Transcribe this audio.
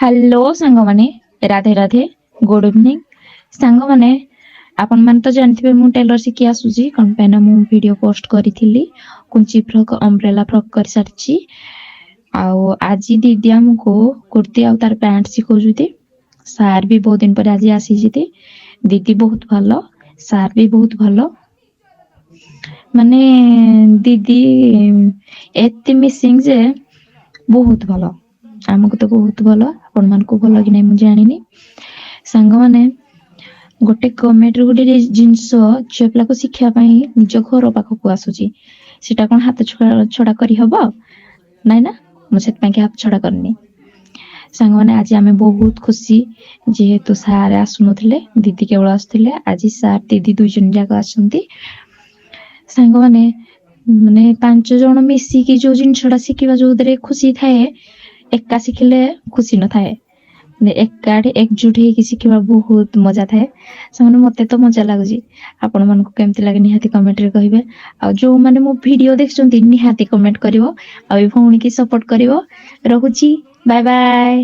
Hello सांग माने Radhe Radhe good evening सांग माने आपण मान तो जानथिबे मु टेलर सिखि आसुजी कोन पेना मु वीडियो पोस्ट करिथिली कुंची फ्रॉक अम्ब्रेला फ्रॉक कर सारची आउ आजी दीदी हमको कुर्ती आ तार पैंट सिखौजुती सार भी बहुत दिन पर आज आसी जिते दीदी बहुत भलो सार भी बहुत भलो माने दीदी एते मिसिंग जे बहुत भलो आमको तो बहुत भलो आपण मान को भलो कि नै मु जानिनी सांग माने गोटे कमेंट रो गोटे जिंस झियोपिला को शिक्षा पई निज घर पाखो को आसुची सेटा कोन हाथ छड़ा करी हबो नै ना मु सेत पई के हाथ छड़ा करनी सांग माने आज आमे बहुत खुशी जेहेतु सार आसुनथिले दीदी केवल आसथिले आज सार दीदी दुई जन जाक आसंती सांग माने माने पांच जण मिसी की जो जिनछड़ा शिखिबा जो दरे खुशी थाए एका शिखिले खुशी न थाए एकाठी एकजुट हे शिखिबा बहुत मजा थाए सामने मते तो मजा लागुजी आपण मन को केमति लागे निहाती कमेंट रे कहिबे आ जो माने मो वीडियो देखछंती निहाती कमेंट करिवो आ भौणी की सपोर्ट करिवो रहूची बाय बाय।